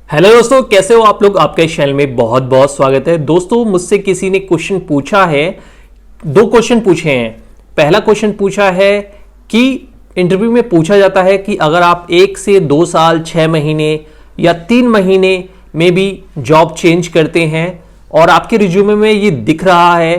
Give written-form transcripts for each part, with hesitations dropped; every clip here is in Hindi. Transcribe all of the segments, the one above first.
हेलो दोस्तों, कैसे हो आप लोग। आपका इस चैनल में बहुत बहुत स्वागत है। दोस्तों, मुझसे किसी ने क्वेश्चन पूछा है, दो क्वेश्चन पूछे हैं। पहला क्वेश्चन पूछा है कि इंटरव्यू में पूछा जाता है कि अगर आप 1 से 2 साल 6 महीने या 3 महीने में भी जॉब चेंज करते हैं और आपके रिज्यूमे में ये दिख रहा है,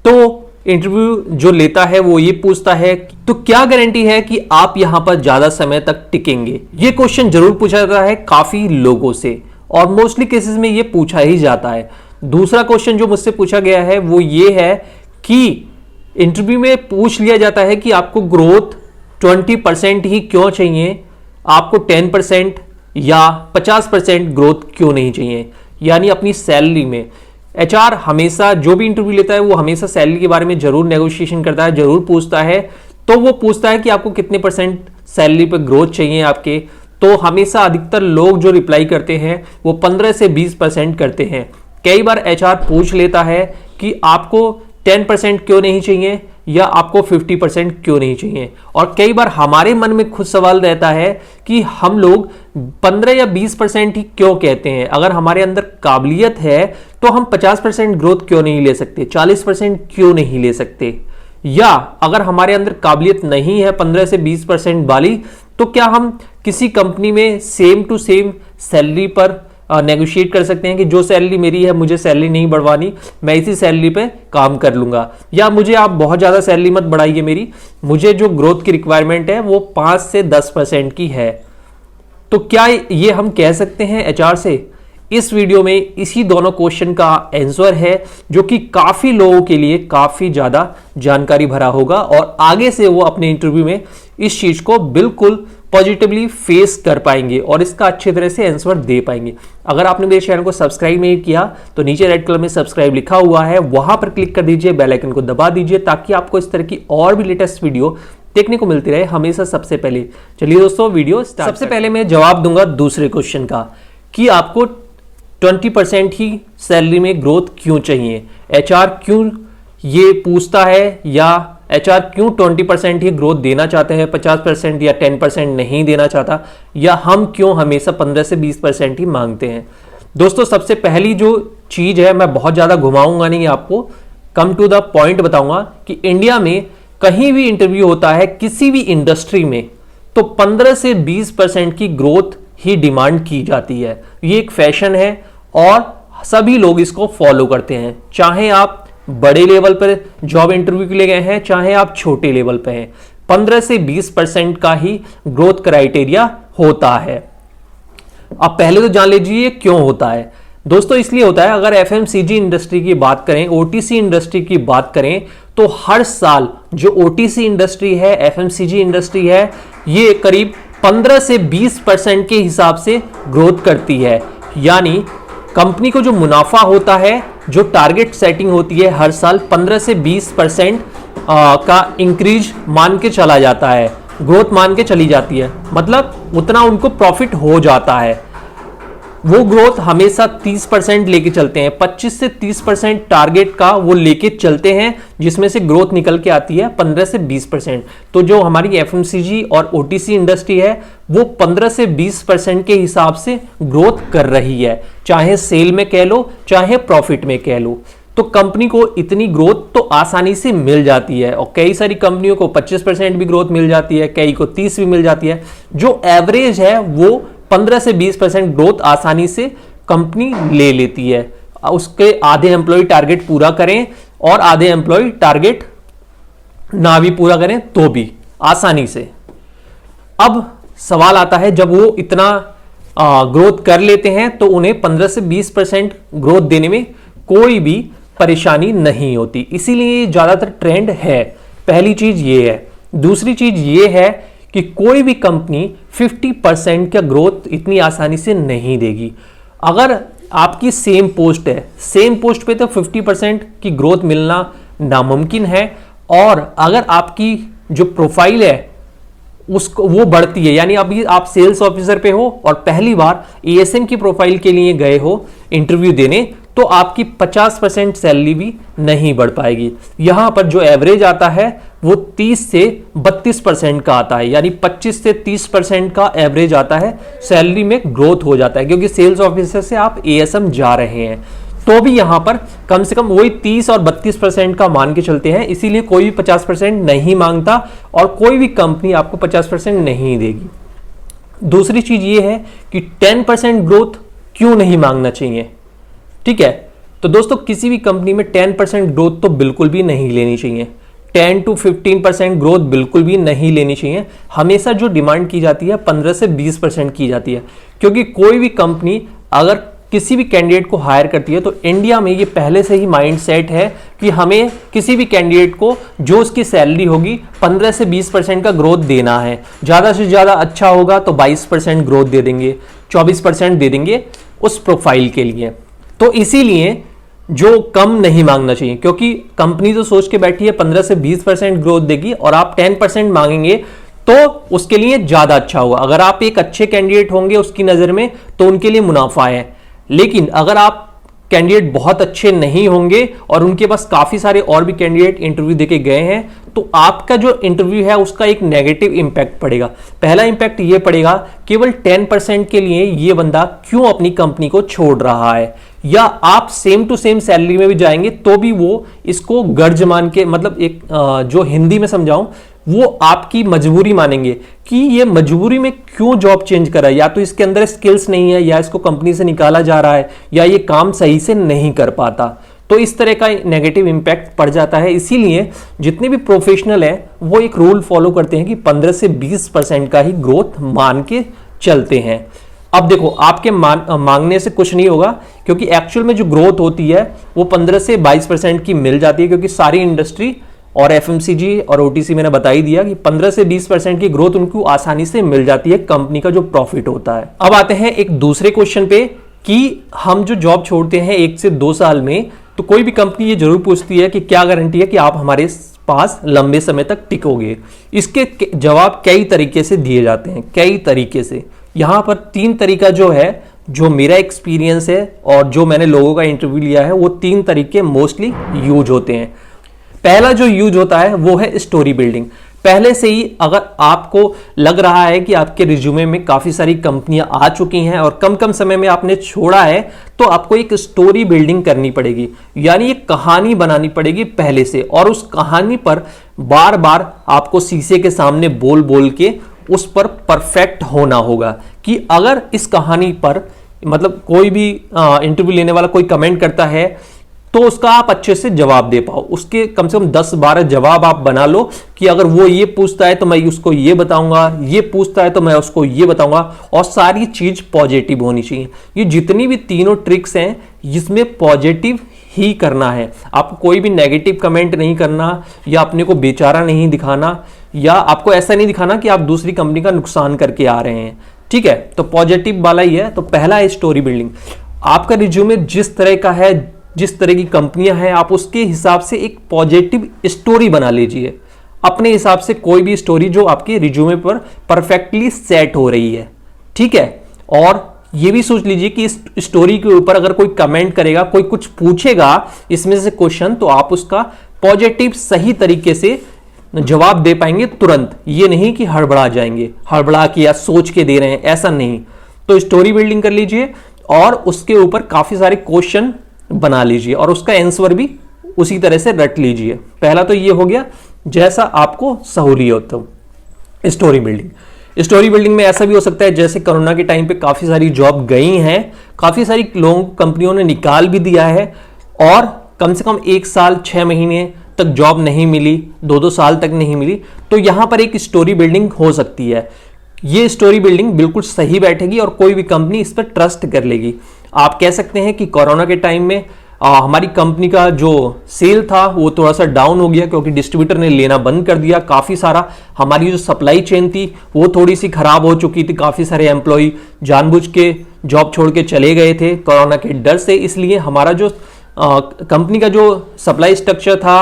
तो इंटरव्यू जो लेता है वो ये पूछता है तो क्या गारंटी है कि आप यहां पर ज्यादा समय तक टिकेंगे। ये क्वेश्चन जरूर पूछा जाता है काफी लोगों से और मोस्टली केसेस में ये पूछा ही जाता है। दूसरा क्वेश्चन जो मुझसे पूछा गया है वो ये है कि इंटरव्यू में पूछ लिया जाता है कि आपको ग्रोथ 20% ही क्यों चाहिए, आपको 10% या 50% ग्रोथ क्यों नहीं चाहिए, यानी अपनी सैलरी में। एचआर हमेशा जो भी इंटरव्यू लेता है वो हमेशा सैलरी के बारे में जरूर नेगोशिएशन करता है, जरूर पूछता है। तो वो पूछता है कि आपको कितने परसेंट सैलरी पे ग्रोथ चाहिए आपके। तो हमेशा अधिकतर लोग जो रिप्लाई करते हैं वो 15 से 20% करते हैं। कई बार एचआर पूछ लेता है कि आपको 10% क्यों नहीं चाहिए या आपको 50% क्यों नहीं चाहिए। और कई बार हमारे मन में खुद सवाल रहता है कि हम लोग 15 या 20% ही क्यों कहते हैं। अगर हमारे अंदर काबिलियत है तो हम 50% ग्रोथ क्यों नहीं ले सकते, 40% क्यों नहीं ले सकते। या अगर हमारे अंदर काबिलियत नहीं है 15 से 20% वाली, तो क्या हम किसी कंपनी में सेम टू सेम सैलरी पर नेगोशिएट कर सकते हैं कि जो सैलरी मेरी है मुझे सैलरी नहीं बढ़वानी, मैं इसी सैलरी पे काम कर लूंगा। या मुझे आप बहुत ज़्यादा सैलरी मत बढ़ाइए मेरी, मुझे जो ग्रोथ की रिक्वायरमेंट है वो 5 से 10% की है। तो क्या ये हम कह सकते हैं एचआर से। इस वीडियो में इसी दोनों क्वेश्चन का आंसर है जो कि काफ़ी लोगों के लिए काफ़ी ज़्यादा जानकारी भरा होगा और आगे से वो अपने इंटरव्यू में इस चीज़ को बिल्कुल पॉजिटिवली फेस कर पाएंगे और इसका अच्छी तरह से आंसर दे पाएंगे। अगर आपने मेरे चैनल को सब्सक्राइब नहीं किया तो नीचे रेड कलर में सब्सक्राइब लिखा हुआ है, वहां पर क्लिक कर दीजिए, बेल आइकन को दबा दीजिए ताकि आपको इस तरह की और भी लेटेस्ट वीडियो देखने को मिलती रहे हमेशा सबसे पहले। चलिए दोस्तों, वीडियो स्टार्ट। सबसे पहले मैं जवाब दूंगा दूसरे क्वेश्चन का कि आपको 20% ही सैलरी में ग्रोथ क्यों चाहिए। एचआर क्यों ये पूछता है या एचआर क्यों 20% ही ग्रोथ देना चाहते हैं, 50% या 10% नहीं देना चाहता, या हम क्यों हमेशा 15 से 20% ही मांगते हैं। दोस्तों, सबसे पहली जो चीज है, मैं बहुत ज्यादा घुमाऊंगा नहीं, आपको कम टू द पॉइंट बताऊंगा कि इंडिया में कहीं भी इंटरव्यू होता है किसी भी इंडस्ट्री में तो 15 से 20% की ग्रोथ ही डिमांड की जाती है। ये एक फैशन है और सभी लोग इसको फॉलो करते हैं, चाहे आप बड़े लेवल पर जॉब इंटरव्यू के लिए गए हैं चाहे आप छोटे लेवल पर हैं। 15 से 20% का ही ग्रोथ क्राइटेरिया होता है। अब पहले तो जान लीजिए क्यों होता है। दोस्तों, इसलिए होता है, अगर एफएमसीजी इंडस्ट्री की बात करें, ओटीसी इंडस्ट्री की बात करें, तो हर साल जो ओटीसी इंडस्ट्री है, एफएमसीजी इंडस्ट्री है, ये करीब 15 से 20% के हिसाब से ग्रोथ करती है। यानी कंपनी को जो मुनाफा होता है, जो टारगेट सेटिंग होती है, हर साल 15 से 20% का इंक्रीज मान के चला जाता है, ग्रोथ मान के चली जाती है, मतलब उतना उनको प्रॉफिट हो जाता है। वो ग्रोथ हमेशा 30% लेके चलते हैं, 25 से 30% टारगेट का वो लेके चलते हैं, जिसमें से ग्रोथ निकल के आती है 15 से 20%। तो जो हमारी एफएमसीजी और ओटीसी इंडस्ट्री है वो 15 से 20% के हिसाब से ग्रोथ कर रही है, चाहे सेल में कह लो चाहे प्रॉफिट में कह लो। तो कंपनी को इतनी ग्रोथ तो आसानी से मिल जाती है और कई सारी कंपनियों को 25% भी ग्रोथ मिल जाती है, कई को 30 भी मिल जाती है। जो एवरेज है वो 15 से 20% ग्रोथ आसानी से कंपनी ले लेती है। उसके आधे एम्प्लॉय टारगेट पूरा करें और आधे एम्प्लॉय टारगेट ना भी पूरा करें तो भी आसानी से। अब सवाल आता है, जब वो इतना ग्रोथ कर लेते हैं तो उन्हें 15 से 20% ग्रोथ देने में कोई भी परेशानी नहीं होती, इसीलिए ज्यादातर ट्रेंड है। पहली चीज ये है। दूसरी चीज ये है कि कोई भी कंपनी 50% का ग्रोथ इतनी आसानी से नहीं देगी। अगर आपकी सेम पोस्ट है, सेम पोस्ट पे तो 50% की ग्रोथ मिलना नामुमकिन है। और अगर आपकी जो प्रोफाइल है उसको वो बढ़ती है, यानी अभी आप सेल्स ऑफिसर पे हो और पहली बार एएसएम की प्रोफाइल के लिए गए हो इंटरव्यू देने, तो आपकी 50% सैलरी भी नहीं बढ़ पाएगी। यहां पर जो एवरेज आता है वो 30 से 32% का आता है, यानी 25 से 30% का एवरेज आता है, सैलरी में ग्रोथ हो जाता है, क्योंकि सेल्स ऑफिसर से आप एएसएम जा रहे हैं। तो भी यहां पर कम से कम वही 30 और 32% का मान के चलते हैं, इसीलिए कोई भी 50% नहीं मांगता और कोई भी कंपनी आपको 50% नहीं देगी। दूसरी चीज ये है कि 10% ग्रोथ क्यों नहीं मांगना चाहिए, ठीक है। तो दोस्तों किसी भी कंपनी में 10% ग्रोथ तो बिल्कुल भी नहीं लेनी चाहिए, 10 to 15% ग्रोथ बिल्कुल भी नहीं लेनी चाहिए। हमेशा जो डिमांड की जाती है 15 से 20% की जाती है, क्योंकि कोई भी कंपनी अगर किसी भी कैंडिडेट को हायर करती है तो इंडिया में ये पहले से ही माइंडसेट है कि हमें किसी भी कैंडिडेट को जो उसकी सैलरी होगी 15 से 20% का ग्रोथ देना है। ज़्यादा से ज़्यादा अच्छा होगा तो 22% ग्रोथ दे देंगे, 24% दे देंगे उस प्रोफाइल के लिए। तो इसीलिए जो कम नहीं मांगना चाहिए, क्योंकि कंपनी तो सोच के बैठी है 15 से 20% ग्रोथ देगी और आप 10% मांगेंगे तो उसके लिए ज़्यादा अच्छा होगा। अगर आप एक अच्छे कैंडिडेट होंगे उसकी नज़र में तो उनके लिए मुनाफा है, लेकिन अगर आप कैंडिडेट बहुत अच्छे नहीं होंगे और उनके पास काफी सारे और भी कैंडिडेट इंटरव्यू देके गए हैं तो आपका जो इंटरव्यू है उसका एक नेगेटिव इंपैक्ट पड़ेगा। पहला इंपैक्ट ये पड़ेगा केवल 10% के लिए ये बंदा क्यों अपनी कंपनी को छोड़ रहा है, या आप सेम टू सेम सैलरी में भी जाएंगे तो भी वो इसको गर्ज मान के, मतलब एक जो हिंदी में समझाऊं, वो आपकी मजबूरी मानेंगे कि ये मजबूरी में क्यों जॉब चेंज कर रहा है, या तो इसके अंदर स्किल्स नहीं है, या इसको कंपनी से निकाला जा रहा है, या ये काम सही से नहीं कर पाता। तो इस तरह का नेगेटिव इंपैक्ट पड़ जाता है। इसीलिए जितने भी प्रोफेशनल है वो एक रूल फॉलो करते हैं कि 15 से 20% का ही ग्रोथ मान के चलते हैं। अब देखो आपके मांगने से कुछ नहीं होगा, क्योंकि एक्चुअल में जो ग्रोथ होती है वो 15 से 22% की मिल जाती है, क्योंकि सारी इंडस्ट्री और एफएमसीजी और ओटीसी मैंने बता ही दिया कि 15 से 20% की ग्रोथ उनको आसानी से मिल जाती है कंपनी का जो प्रॉफिट होता है। अब आते हैं एक दूसरे क्वेश्चन पे कि हम जो जॉब छोड़ते हैं 1 से 2 साल में, तो कोई भी कंपनी ये जरूर पूछती है कि क्या गारंटी है कि आप हमारे पास लंबे समय तक टिकोगे। इसके जवाब कई तरीके से दिए जाते हैं, कई तरीके से। यहां पर 3 तरीका जो है, जो मेरा एक्सपीरियंस है और जो मैंने लोगों का इंटरव्यू लिया है, वो 3 तरीके मोस्टली यूज होते हैं। पहला जो यूज होता है वो है स्टोरी बिल्डिंग। पहले से ही अगर आपको लग रहा है कि आपके रिज्यूमे में काफी सारी कंपनियां आ चुकी हैं और कम कम समय में आपने छोड़ा है, तो आपको एक स्टोरी बिल्डिंग करनी पड़ेगी, यानी एक कहानी बनानी पड़ेगी पहले से, और उस कहानी पर बार बार आपको शीशे के सामने बोल बोल के उस पर परफेक्ट होना होगा कि अगर इस कहानी पर मतलब कोई भी इंटरव्यू लेने वाला कोई कमेंट करता है तो उसका आप अच्छे से जवाब दे पाओ। उसके कम से कम 10-12 जवाब आप बना लो कि अगर वो ये पूछता है तो मैं उसको ये बताऊंगा, ये पूछता है तो मैं उसको ये बताऊंगा, और सारी चीज पॉजिटिव होनी चाहिए। ये जितनी भी तीनों ट्रिक्स हैं इसमें पॉजिटिव ही करना है। आपको कोई भी नेगेटिव कमेंट नहीं करना, या अपने को बेचारा नहीं दिखाना, या आपको ऐसा नहीं दिखाना कि आप दूसरी कंपनी का नुकसान करके आ रहे हैं, ठीक है। तो पॉजिटिव वाला ही है। तो पहला है स्टोरी बिल्डिंग। आपका रिज्यूमे जिस तरह का है, जिस तरह की कंपनियां हैं, आप उसके हिसाब से एक पॉजिटिव स्टोरी बना लीजिए अपने हिसाब से, कोई भी स्टोरी जो आपके रिज्यूमे पर परफेक्टली सेट हो रही है, ठीक है। और ये भी सोच लीजिए कि इस स्टोरी के ऊपर अगर कोई कमेंट करेगा, कोई कुछ पूछेगा इसमें से क्वेश्चन, तो आप उसका पॉजिटिव सही तरीके से जवाब दे पाएंगे तुरंत। ये नहीं कि हड़बड़ा जाएंगे, हड़बड़ा के या सोच के दे रहे हैं, ऐसा नहीं। तो स्टोरी बिल्डिंग कर लीजिए और उसके ऊपर काफी सारे क्वेश्चन बना लीजिए और उसका आंसर भी उसी तरह से रट लीजिए। पहला तो ये हो गया जैसा आपको सहूलियत हो। स्टोरी बिल्डिंग, स्टोरी बिल्डिंग में ऐसा भी हो सकता है जैसे कोरोना के टाइम पे काफी सारी जॉब गई हैं, काफी सारी लोगों कंपनियों ने निकाल भी दिया है, और कम से कम 1 साल 6 महीने तक जॉब नहीं मिली, 2-2 साल तक नहीं मिली, तो यहां पर एक स्टोरी बिल्डिंग हो सकती है। ये स्टोरी बिल्डिंग बिल्कुल सही बैठेगी और कोई भी कंपनी इस पर ट्रस्ट कर लेगी। आप कह सकते हैं कि कोरोना के टाइम में हमारी कंपनी का जो सेल था वो थोड़ा सा डाउन हो गया, क्योंकि डिस्ट्रीब्यूटर ने लेना बंद कर दिया। काफ़ी सारा हमारी जो सप्लाई चेन थी वो थोड़ी सी खराब हो चुकी थी, काफ़ी सारे एम्प्लॉय जानबूझ के जॉब छोड़ के चले गए थे कोरोना के डर से। इसलिए हमारा जो कंपनी का जो सप्लाई स्ट्रक्चर था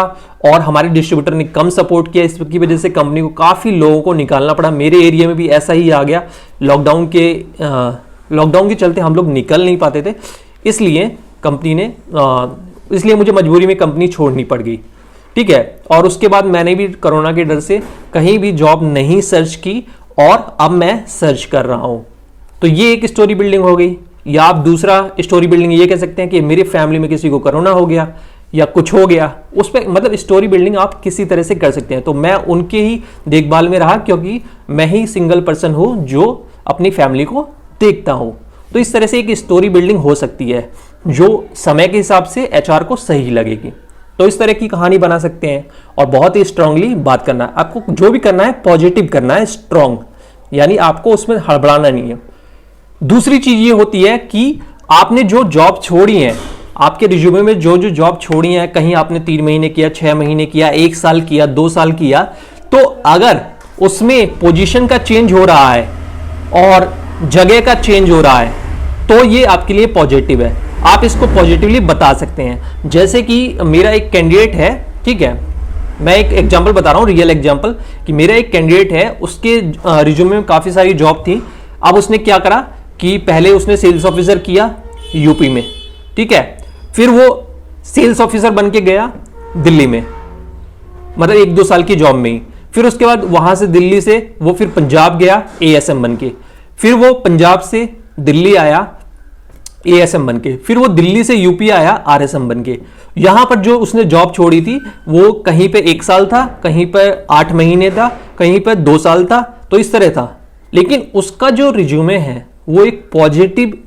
और हमारे डिस्ट्रीब्यूटर ने कम सपोर्ट किया, इसकी वजह से कंपनी को काफ़ी लोगों को निकालना पड़ा। मेरे एरिया में भी ऐसा ही आ गया। लॉकडाउन के चलते हम लोग निकल नहीं पाते थे, इसलिए कंपनी ने इसलिए मुझे मजबूरी में कंपनी छोड़नी पड़ गई। ठीक है, और उसके बाद मैंने भी कोरोना के डर से कहीं भी जॉब नहीं सर्च की और अब मैं सर्च कर रहा हूं। तो ये एक स्टोरी बिल्डिंग हो गई। या आप दूसरा स्टोरी बिल्डिंग ये कह सकते हैं कि मेरे फैमिली में किसी को कोरोना हो गया या कुछ हो गया, उस पर मतलब स्टोरी बिल्डिंग आप किसी तरह से कर सकते हैं। तो मैं उनके ही देखभाल में रहा क्योंकि मैं ही सिंगल पर्सन हूं जो अपनी फैमिली को देखता हूं। तो इस तरह से एक स्टोरी बिल्डिंग हो सकती है जो समय के हिसाब से एचआर को सही लगेगी। तो इस तरह की कहानी बना सकते हैं और बहुत ही स्ट्रांगली बात करना है। आपको जो भी करना है पॉजिटिव करना है, स्ट्रांग, यानी आपको उसमें हड़बड़ाना नहीं है। दूसरी चीज ये होती है कि आपने जो जॉब छोड़ी है, आपके रिज्यूमे में जो जो जॉब छोड़ी है, कहीं आपने 3 महीने किया, 6 महीने किया, 1 साल किया, 2 साल किया, तो अगर उसमें पोजीशन का चेंज हो रहा है और जगह का चेंज हो रहा है तो ये आपके लिए पॉजिटिव है। आप इसको पॉजिटिवली बता सकते हैं। जैसे कि मेरा एक कैंडिडेट है, ठीक है, मैं एक एग्जांपल बता रहा हूं, रियल एग्जांपल, कि मेरा एक कैंडिडेट है, उसके रिज्यूमे में काफी सारी जॉब थी। अब उसने क्या करा कि पहले उसने सेल्स ऑफिसर किया यूपी में, ठीक है, फिर वो सेल्स ऑफिसर बन के गया दिल्ली में, मतलब 1-2 साल की जॉब में ही। फिर उसके बाद वहां से दिल्ली से वो फिर पंजाब गया एएसएम बन के, फिर वो पंजाब से दिल्ली आया एएसएम बन के, फिर वो दिल्ली से यूपी आया आरएसएम बन के। यहां पर जो उसने जॉब छोड़ी थी वो कहीं पे 1 साल था, कहीं पर 8 महीने था, कहीं पर 2 साल था, तो इस तरह था। लेकिन उसका जो रिज्यूमे है वो एक पॉजिटिव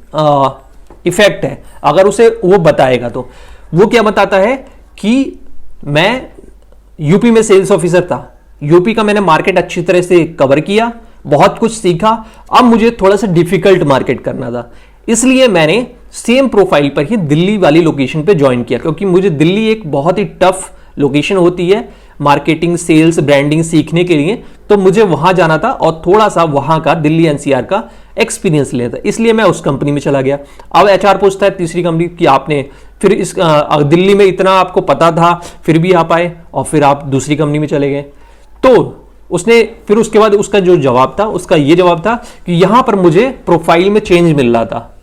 इफेक्ट है। अगर उसे वो बताएगा तो वो क्या बताता है कि मैं यूपी में सेल्स ऑफिसर था, यूपी का मैंने मार्केट अच्छी तरह से कवर किया, बहुत कुछ सीखा, अब मुझे थोड़ा सा डिफिकल्ट मार्केट करना था, इसलिए मैंने सेम प्रोफाइल पर ही दिल्ली वाली लोकेशन पे ज्वाइन किया, क्योंकि मुझे दिल्ली एक बहुत ही टफ लोकेशन होती है मार्केटिंग, सेल्स, ब्रांडिंग सीखने के लिए, तो मुझे वहां जाना था और थोड़ा सा वहां का दिल्ली एनसीआर का एक्सपीरियंस लेना था, इसलिए मैं उस कंपनी में चला गया। अब एचआर पूछता है तीसरी कंपनी कि आपने फिर इस दिल्ली में इतना आपको पता था फिर भी आप आए और फिर आप दूसरी कंपनी में चले गए। तो उसने फिर उसके बाद उसका जो जवाब था उसका ये जवाब था कि यहां पर मुझे प्रोफाइल में चेंज मिल रहा था,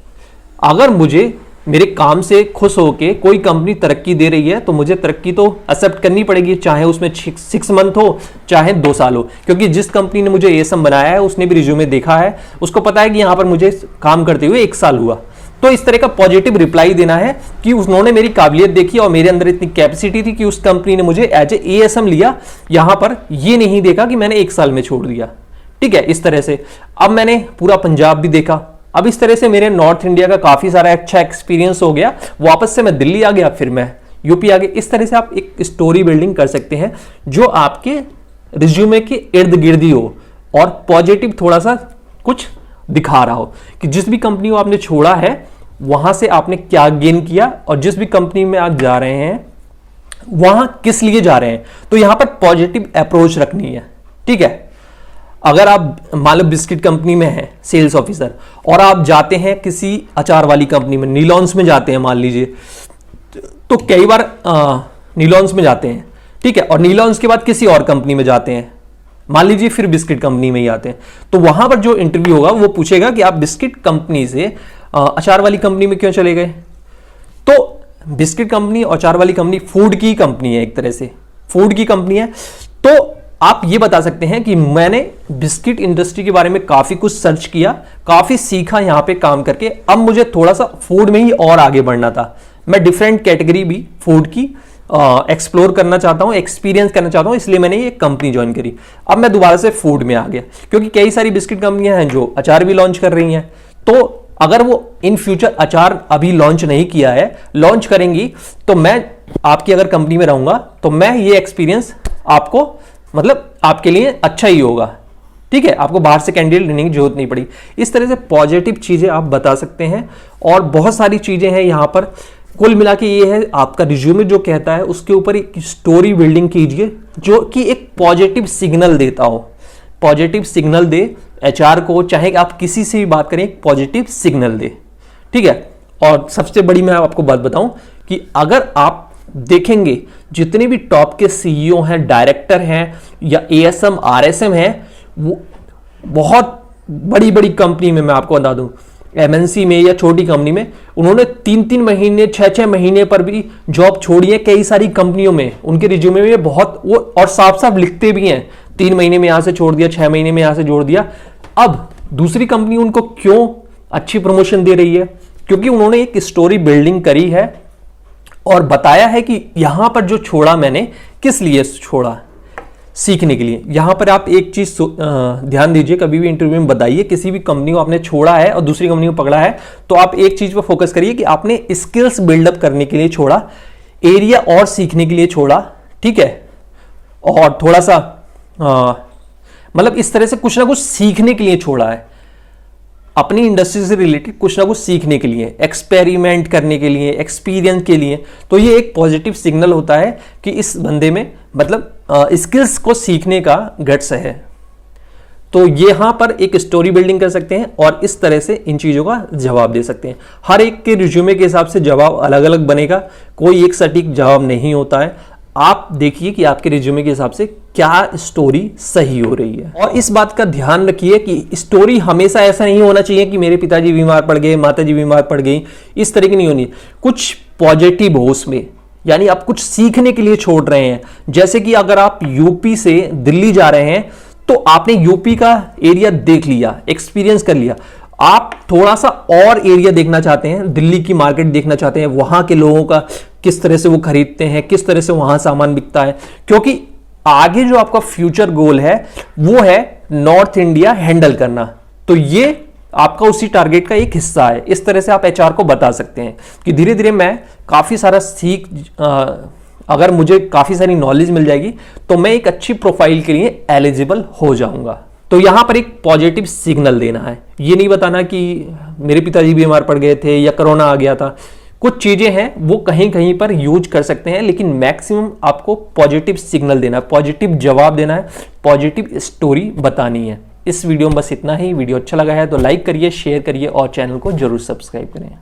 अगर मुझे मेरे काम से खुश होके कोई कंपनी तरक्की दे रही है तो मुझे तरक्की तो एक्सेप्ट करनी पड़ेगी, चाहे उसमें 6 मंथ हो चाहे 2 साल हो, क्योंकि जिस कंपनी ने मुझे एएसएम बनाया है उसने भी रिज्यूमे देखा है, उसको पता है कि यहां पर मुझे काम करते हुए 1 साल हुआ। तो इस तरह का पॉजिटिव रिप्लाई देना है कि उन्होंने मेरी काबिलियत देखी और मेरे अंदर इतनी कैपेसिटी थी कि उस कंपनी ने मुझे एज ए एएसएम लिया, यहां पर ये नहीं देखा कि मैंने 1 साल में छोड़ दिया। ठीक है, इस तरह से अब मैंने पूरा पंजाब भी देखा। अब इस तरह से मेरे नॉर्थ इंडिया का काफी सारा अच्छा एक्सपीरियंस हो गया, वापस से मैं दिल्ली आ गया, फिर मैं यूपी आ गया। इस तरह से आप एक स्टोरी बिल्डिंग कर सकते हैं जो आपके रिज्यूमे के इर्द गिर्द ही हो और पॉजिटिव थोड़ा सा कुछ दिखा रहा हो कि जिस भी कंपनी को आपने छोड़ा है वहां से आपने क्या गेन किया और जिस भी कंपनी में आप जा रहे हैं वहां किस लिए जा रहे हैं। तो यहां पर पॉजिटिव अप्रोच रखनी है। ठीक है, अगर आप मान लो बिस्किट कंपनी में हैं सेल्स ऑफिसर और आप जाते हैं किसी अचार वाली कंपनी में, नीलॉन्स में जाते हैं मान लीजिए, तो कई बार नीलॉन्स में जाते हैं, ठीक है, और नीलॉन्स के बाद किसी और कंपनी में जाते हैं, मान लीजिए फिर बिस्किट कंपनी में ही आते हैं, तो वहां पर जो इंटरव्यू होगा वो पूछेगा कि आप बिस्किट कंपनी से अचार वाली कंपनी में क्यों चले गए। तो बिस्किट कंपनी और अचार वाली कंपनी फूड की कंपनी है, एक तरह से फूड की कंपनी है। तो आप ये बता सकते हैं कि मैंने बिस्किट इंडस्ट्री के बारे में काफी कुछ सर्च किया, काफी सीखा यहां पे काम करके, अब मुझे थोड़ा सा फूड में ही और आगे बढ़ना था, मैं डिफरेंट कैटेगरी भी फूड की एक्सप्लोर करना चाहता हूं, एक्सपीरियंस करना चाहता हूं, इसलिए मैंने ये कंपनी ज्वाइन करी। अब मैं दोबारा से फूड में आ गया क्योंकि कई सारी बिस्किट कंपनियां हैं जो अचार भी लॉन्च कर रही हैं, तो अगर वो इन फ्यूचर अचार अभी लॉन्च नहीं किया है, लॉन्च करेंगी, तो मैं आपकी अगर कंपनी में रहूंगा तो मैं ये एक्सपीरियंस आपको मतलब आपके लिए अच्छा ही होगा। ठीक है, आपको बाहर से कैंडिडेट लेने की जरूरत नहीं पड़ी। इस तरह से पॉजिटिव चीजें आप बता सकते हैं और बहुत सारी चीजें हैं यहां पर। कुल मिला के ये है, आपका रिज्यूमे जो कहता है उसके ऊपर एक स्टोरी बिल्डिंग कीजिए जो कि एक पॉजिटिव सिग्नल देता हो, पॉजिटिव सिग्नल दे एचआर को, चाहे आप किसी से भी बात करें एक पॉजिटिव सिग्नल दे। ठीक है, और सबसे बड़ी मैं आपको बात बताऊं कि अगर आप देखेंगे जितने भी टॉप के सीईओ हैं, डायरेक्टर हैं या एएसएम आरएसएम हैं, वो बहुत बड़ी बड़ी कंपनी में, मैं आपको बता दूं एमएनसी में या छोटी कंपनी में, उन्होंने 3-3 महीने 6-6 महीने पर भी जॉब छोड़ी है कई सारी कंपनियों में। उनके रिज्यूमे में बहुत वो और साफ साफ लिखते भी हैं 3 महीने में यहां से छोड़ दिया, 6 महीने में यहां से जोड़ दिया। अब दूसरी कंपनी उनको क्यों अच्छी प्रमोशन दे रही है? क्योंकि उन्होंने एक स्टोरी बिल्डिंग करी है और बताया है कि यहां पर जो छोड़ा मैंने किस लिए छोड़ा, सीखने के लिए। यहां पर आप एक चीज ध्यान दीजिए, कभी भी इंटरव्यू में बताइए, किसी भी कंपनी को आपने छोड़ा है और दूसरी कंपनी को पकड़ा है तो आप एक चीज पर फोकस करिए कि आपने स्किल्स बिल्डअप करने के लिए छोड़ा, एरिया और सीखने के लिए छोड़ा, ठीक है, और थोड़ा सा मतलब इस तरह से कुछ ना कुछ सीखने के लिए छोड़ा है, अपनी इंडस्ट्री से रिलेटेड कुछ ना कुछ सीखने के लिए, एक्सपेरिमेंट करने के लिए, एक्सपीरियंस के लिए। तो ये एक पॉजिटिव सिग्नल होता है कि इस बंदे में मतलब स्किल्स को सीखने का गट्स है। तो यहां पर एक स्टोरी बिल्डिंग कर सकते हैं और इस तरह से इन चीजों का जवाब दे सकते हैं। हर एक के रिज्यूमे के हिसाब से जवाब अलग अलग बनेगा, कोई एक सटीक जवाब नहीं होता है। आप देखिए कि आपके रिज्यूमे के हिसाब से क्या स्टोरी सही हो रही है। और इस बात का ध्यान रखिए कि स्टोरी हमेशा ऐसा नहीं होना चाहिए कि मेरे पिताजी बीमार पड़ गए, माताजी बीमार पड़ गई, इस तरह की नहीं होनी। कुछ पॉजिटिव हो उसमें, यानी आप कुछ सीखने के लिए छोड़ रहे हैं। जैसे कि अगर आप यूपी से दिल्ली जा रहे हैं तो आपने यूपी का एरिया देख लिया, एक्सपीरियंस कर लिया, आप थोड़ा सा और एरिया देखना चाहते हैं, दिल्ली की मार्केट देखना चाहते हैं, वहां के लोगों का किस तरह से वो खरीदते हैं, किस तरह से वहां सामान बिकता है, क्योंकि आगे जो आपका फ्यूचर गोल है वो है नॉर्थ इंडिया हैंडल करना। तो ये आपका उसी टारगेट का एक हिस्सा है। इस तरह से आप एचआर को बता सकते हैं कि धीरे धीरे मैं काफी सारा अगर मुझे काफी सारी नॉलेज मिल जाएगी तो मैं एक अच्छी प्रोफाइल के लिए एलिजिबल हो जाऊंगा। तो यहां पर एक पॉजिटिव सिग्नल देना है, ये नहीं बताना कि मेरे पिताजी बीमार पड़ गए थे या कोरोना आ गया था। कुछ चीजें हैं वो कहीं कहीं पर यूज कर सकते हैं, लेकिन मैक्सिमम आपको पॉजिटिव सिग्नल देना है, पॉजिटिव जवाब देना है, पॉजिटिव स्टोरी बतानी है। इस वीडियो में बस इतना ही। वीडियो अच्छा लगा है तो लाइक करिए, शेयर करिए और चैनल को जरूर सब्सक्राइब करें।